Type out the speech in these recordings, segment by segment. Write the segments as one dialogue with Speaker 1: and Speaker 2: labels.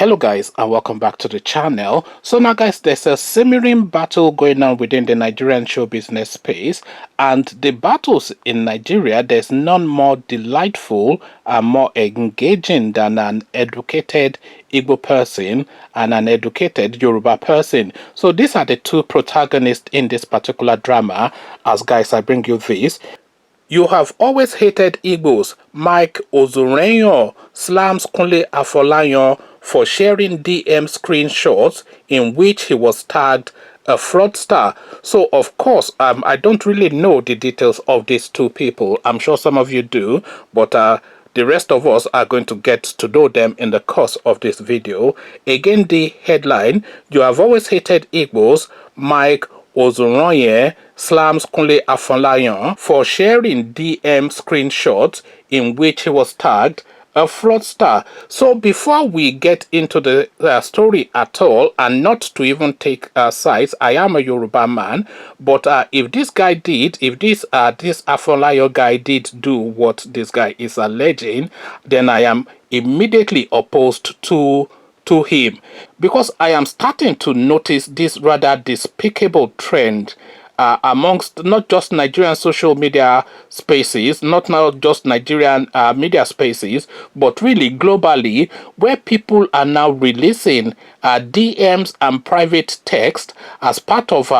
Speaker 1: Hello guys, and welcome back to the channel. So now guys, there's a simmering battle going on within the Nigerian show business space, and the battles in Nigeria, there's none more delightful and more engaging than an educated Igbo person and an educated Yoruba person. So these are the two protagonists in this particular drama. As guys, I bring you this. You have always hated Igbos. Mike Ezuruonye Kunle Afolayan for sharing DM screenshots in which he was tagged a fraudster. So of course, I don't really know the details of these two people. I'm sure some of you do, but the rest of us are going to get to know them in the course of this video. Again, the headline: you have always hated Igbos. Mike Ezuruonye Kunle Afolayan for sharing DM screenshots in which he was tagged a fraudster. So before we get into the story at all, and not to even take sides, I am a Yoruba man, but if this guy did, if this Afolayan guy did do what this guy is alleging, then I am immediately opposed to him, because I am starting to notice this rather despicable trend amongst not just Nigerian social media spaces, not just Nigerian media spaces, but really globally, where people are now releasing DMs and private text as part of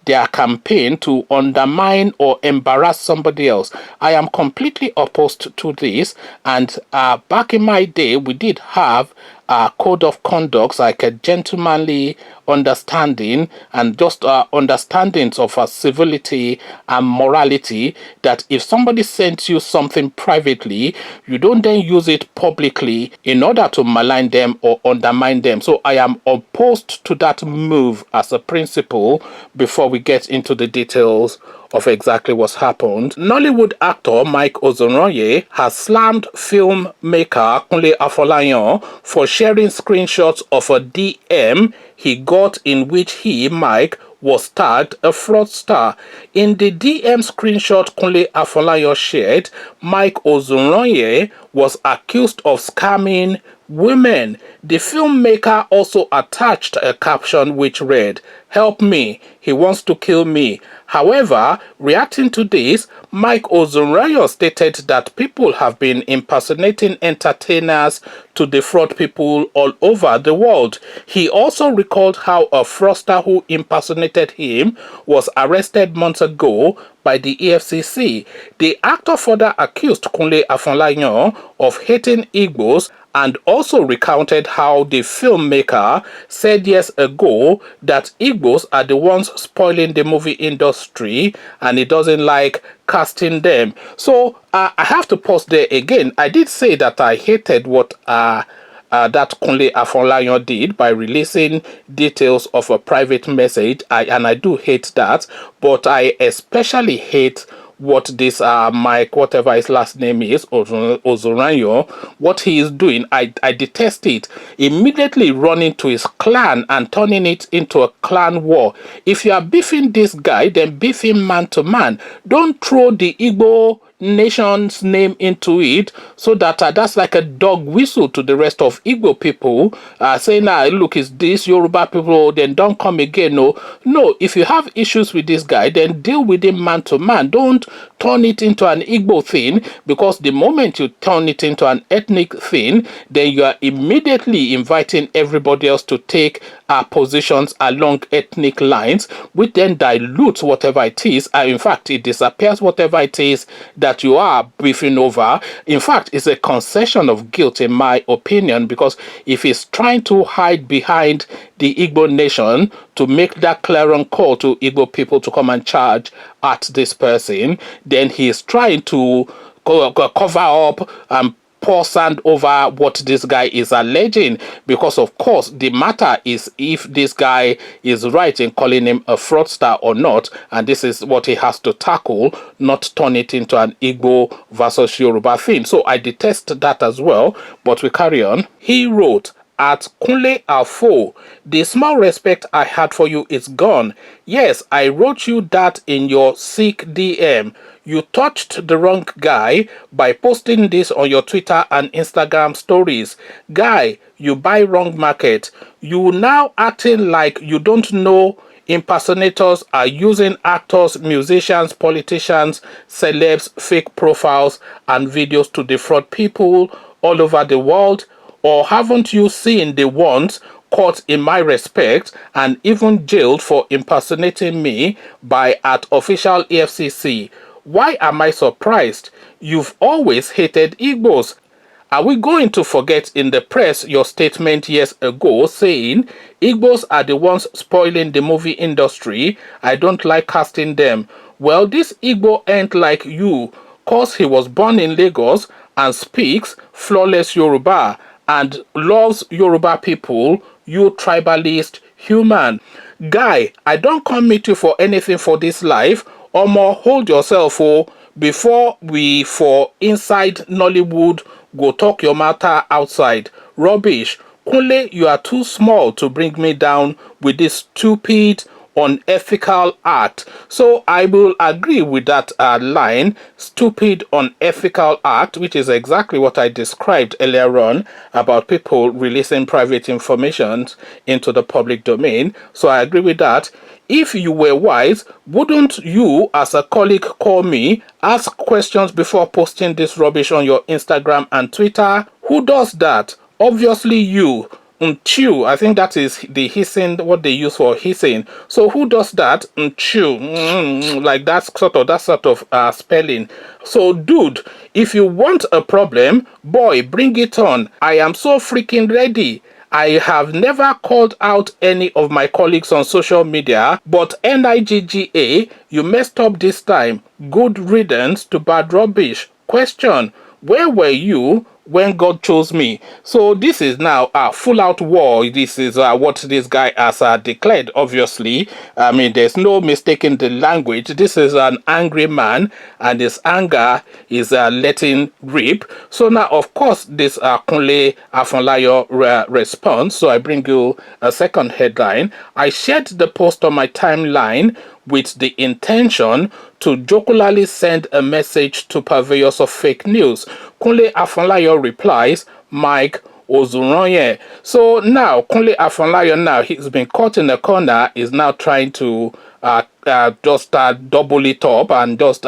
Speaker 1: their campaign to undermine or embarrass somebody else. I am completely opposed to this, and back in my day, we did have a code of conduct, like a gentlemanly understanding and just understandings of civility and morality, that if somebody sends you something privately, you don't then use it publicly in order to malign them or undermine them. So I am opposed to that move as a principle. Before we get into the details of exactly what's happened, Nollywood actor Mike Ezuruonye has slammed filmmaker Kunle Afolayan for sharing screenshots of a DM he got in which he, Mike, was tagged a fraudster. In the DM screenshot Kunle Afolayan shared, Mike Ezuruonye was accused of scamming women. The filmmaker also attached a caption which read, "Help me, he wants to kill me." However, reacting to this, Mike Ezuruonye stated that people have been impersonating entertainers to defraud people all over the world. He also recalled how a fraudster who impersonated him was arrested months ago by the EFCC. The actor further accused Kunle Afolayan of hating Igbos, and also recounted how the filmmaker said years ago that Igbos are the ones spoiling the movie industry and he doesn't like casting them. So I have to pause there again. I did say that I hated what that Kunle Afolayan did by releasing details of a private message, and I do hate that, but I especially hate what this Mike, whatever his last name is, Ezuruonye, what he is doing. I detest it. Immediately running to his clan and turning it into a clan war. If you are beefing this guy, then beef him man to man. Don't throw the Igbo nation's name into it, so that that's like a dog whistle to the rest of Igbo people, saying, look, it's this Yoruba people, then don't come again. No, if you have issues with this guy, then deal with him man to man. Don't turn it into an Igbo thing, because the moment you turn it into an ethnic thing, then you are immediately inviting everybody else to take positions along ethnic lines, which then dilutes whatever it is, and in fact it disappears whatever it is that you are beefing over. In fact, it's a concession of guilt, in my opinion, because if he's trying to hide behind the Igbo nation to make that clarion call to Igbo people to come and charge at this person, then he's trying to cover up and pour sand over what this guy is alleging, because of course the matter is if this guy is right in calling him a fraudster or not, and this is what he has to tackle, not turn it into an Igbo versus Yoruba thing. So I detest that as well, but we carry on. He wrote, at Kunle Afo. The small respect I had for you is gone. Yes, I wrote you that in your sick DM. You touched the wrong guy by posting this on your Twitter and Instagram stories. Guy, you buy wrong market. You now acting like you don't know impersonators are using actors, musicians, politicians, celebs, fake profiles, and videos to defraud people all over the world. Or haven't you seen the ones caught in my respect and even jailed for impersonating me by at official EFCC? Why am I surprised? You've always hated Igbos. Are we going to forget in the press your statement years ago saying Igbos are the ones spoiling the movie industry? I don't like casting them. Well, this Igbo ain't like you, cause he was born in Lagos and speaks flawless Yoruba and loves Yoruba people, you tribalist human. Guy, I don't come meet you for anything for this life. Omo, hold yourself, oh, before we for inside Nollywood go talk your matter outside. Rubbish. Kunle, you are too small to bring me down with this stupid, unethical act. So I will agree with that line, stupid, unethical act, which is exactly what I described earlier on about people releasing private information into the public domain. So I agree with that. If you were wise, wouldn't you, as a colleague, call me, ask questions before posting this rubbish on your Instagram and Twitter? Who does that? Obviously you. Chew. I think that is the hissing, what they use for hissing. So who does that? Chew. Like that sort of spelling. So dude, if you want a problem, boy, bring it on. I am so freaking ready. I have never called out any of my colleagues on social media, but NIGGA, you messed up this time. Good riddance to bad rubbish. Question, where were you when God chose me? So this is now a full-out war. This is what this guy has declared, obviously. I mean, there's no mistaking the language. This is an angry man, and his anger is letting rip. So now, of course, this Kunle Afolayan response. So I bring you a second headline. I shared the post on my timeline with the intention to jocularly send a message to purveyors of fake news. Kunle Afolayan replies, Mike Ezuruonye. So now, Kunle Afolayan now, he's been caught in a corner, is now trying to just double it up and just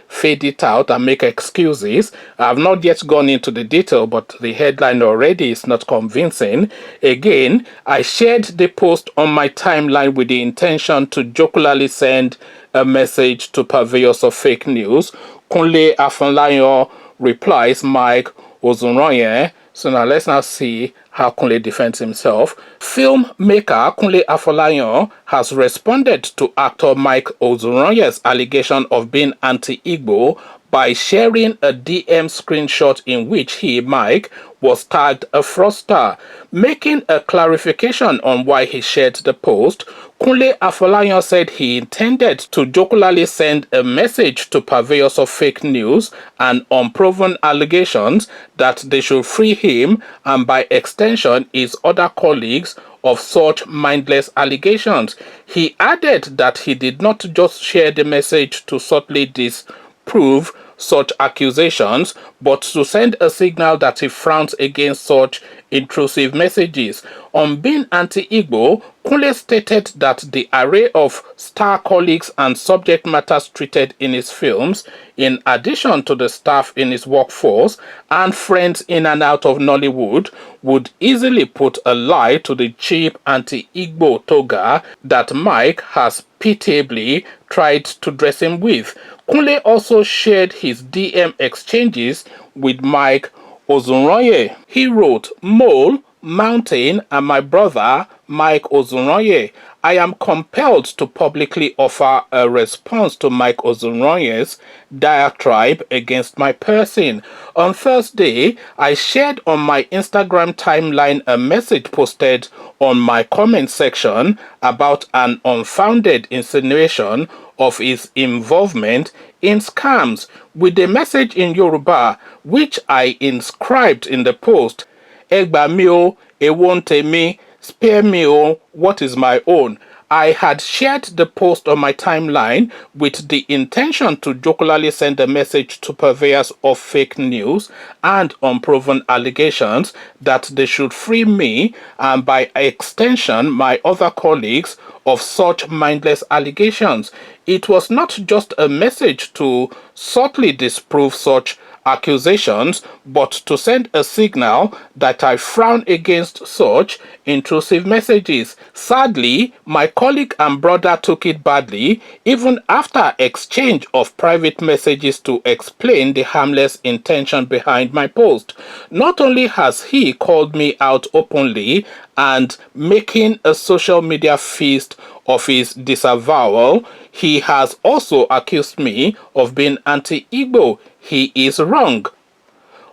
Speaker 1: fade it out and make excuses. I've not yet gone into the detail, but the headline already is not convincing. Again, I shared the post on my timeline with the intention to jocularly send a message to purveyors of fake news. Kunle Afolayan replies, Mike Ezuruonye. So now let's now see how Kunle defends himself. Filmmaker Kunle Afolayan has responded to actor Mike Ezuruonye's allegation of being anti-Igbo by sharing a DM screenshot in which he, Mike, was tagged a fraudster. Making a clarification on why he shared the post, Kunle Afolayan said he intended to jocularly send a message to purveyors of fake news and unproven allegations that they should free him and by extension his other colleagues of such mindless allegations. He added that he did not just share the message to subtly disprove such accusations, but to send a signal that he frowns against such intrusive messages. On being anti-Igbo, Kunle stated that the array of star colleagues and subject matters treated in his films, in addition to the staff in his workforce and friends in and out of Nollywood, would easily put a lie to the cheap anti-Igbo toga that Mike has pitiably tried to dress him with. Kunle also shared his DM exchanges with Mike Ezuruonye. He wrote, Mole, Mountain, and my brother, Mike Ezuruonye. I am compelled to publicly offer a response to Mike Ezuruonye's diatribe against my person. On Thursday, I shared on my Instagram timeline a message posted on my comment section about an unfounded insinuation of his involvement in scams, with a message in Yoruba, which I inscribed in the post. Ẹ gbà mí o, it won't me, spare me, oh, what is my own? I had shared the post on my timeline with the intention to jocularly send a message to purveyors of fake news and unproven allegations that they should free me and by extension my other colleagues of such mindless allegations. It was not just a message to subtly disprove such accusations, but to send a signal that I frown against such intrusive messages. Sadly, my colleague and brother took it badly, even after exchange of private messages to explain the harmless intention behind my post. Not only has he called me out openly and making a social media feast of his disavowal, he has also accused me of being anti-Igbo. He is wrong.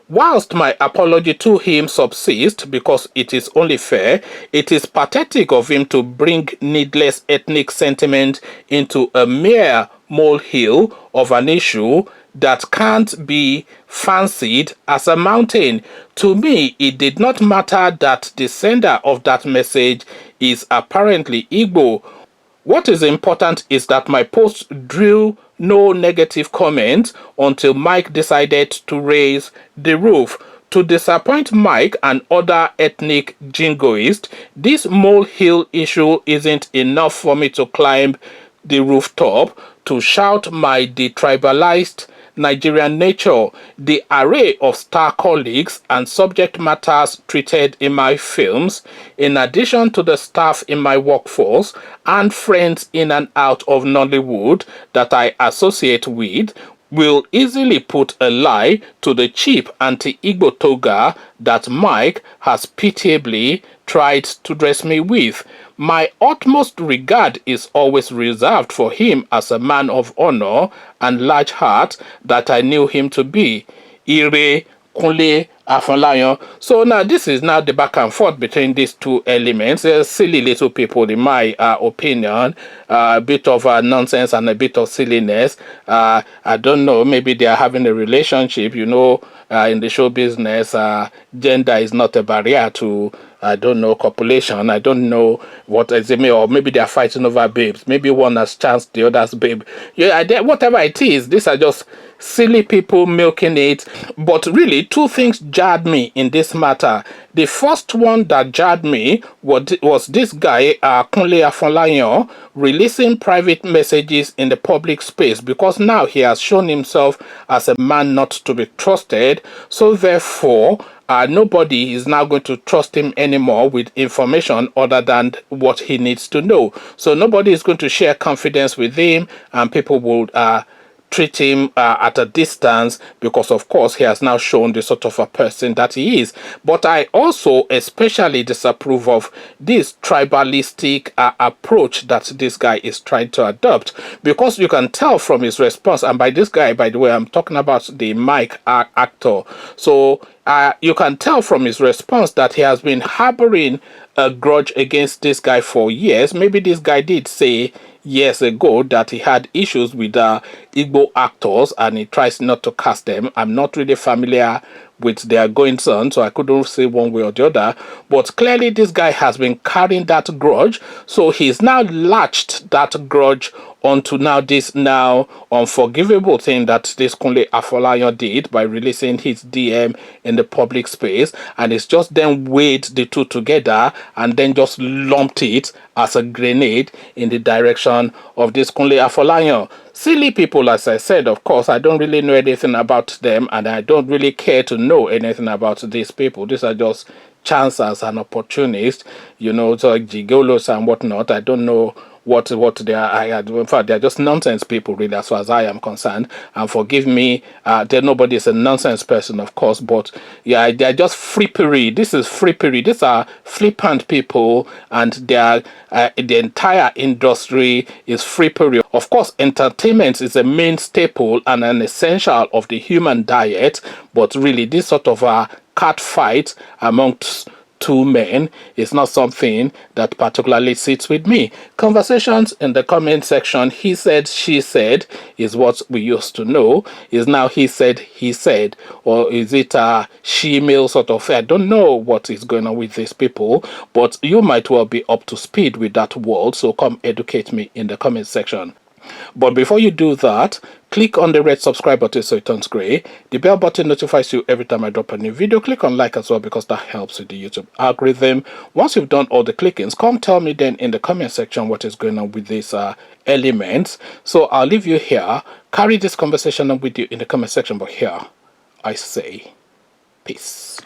Speaker 1: Whilst my apology to him subsists because it is only fair, it is pathetic of him to bring needless ethnic sentiment into a mere molehill of an issue that can't be fancied as a mountain. To me, it did not matter that the sender of that message is apparently Igbo. What is important is that my post drew no negative comment until Mike decided to raise the roof. To disappoint Mike and other ethnic jingoists, this molehill issue isn't enough for me to climb the rooftop to shout my detribalized Nigerian nature. The array of star colleagues and subject matters treated in my films, in addition to the staff in my workforce and friends in and out of Nollywood that I associate with, will easily put a lie to the cheap anti-Igbo toga that Mike has pitiably tried to dress me with. My utmost regard is always reserved for him as a man of honor and large heart that I knew him to be. Ire Kunle Afolayan. So now this is now the back and forth between these two elements. They're silly little people, in my opinion. A bit of nonsense and a bit of silliness. I don't know. Maybe they are having a relationship. You know, in the show business, gender is not a barrier to, I don't know, copulation. I don't know what is it, or maybe they are fighting over babes. Maybe one has chanced the other's babe. Yeah, whatever it is, these are just silly people milking it. But really, two things jarred me in this matter. The first one that jarred me was this guy, Kunle Afolayan, releasing private messages in the public space, because now he has shown himself as a man not to be trusted. So therefore, nobody is now going to trust him anymore with information other than what he needs to know. So nobody is going to share confidence with him, and people will treat him at a distance, because of course he has now shown the sort of a person that he is. But I also especially disapprove of this tribalistic approach that this guy is trying to adopt, because you can tell from his response, and by this guy, by the way, I'm talking about the Mike actor. So you can tell from his response that he has been harboring a grudge against this guy for years. Maybe this guy did say years ago that he had issues with Igbo actors and he tries not to cast them. I'm not really familiar with their goings on, so I couldn't say one way or the other. But clearly this guy has been carrying that grudge, so he's now latched that grudge onto now this now unforgivable thing that this Kunle Afolayan did by releasing his DM in the public space, and it's just then weighed the two together and then just lumped it as a grenade in the direction of this Kunle Afolayan. Silly people, as I said. Of course, I don't really know anything about them, and I don't really care to know anything about these people. These are just chancers and opportunists, you know, so gigolos and whatnot. I don't know what they are. In fact, they're just nonsense people, really, as far as I am concerned. And forgive me, nobody is a nonsense person, of course, but yeah, they're just frippery. This is frippery. These are flippant people, and the entire industry is frippery. Of course, entertainment is a main staple and an essential of the human diet, but really, this sort of cat fight amongst two men is not something that particularly sits with me. Conversations in the comment section, he said, she said, is what we used to know. Is now he said, or is it a she-male sort of? I don't know what is going on with these people, but you might well be up to speed with that world, so come educate me in the comment section. But before you do that, click on the red subscribe button so it turns gray. The bell button notifies you every time I drop a new video. Click on like as well because that helps with the YouTube algorithm. Once you've done all the clickings, come tell me then in the comment section what is going on with these elements. So I'll leave you here. Carry this conversation on with you in the comment section, but here I say peace.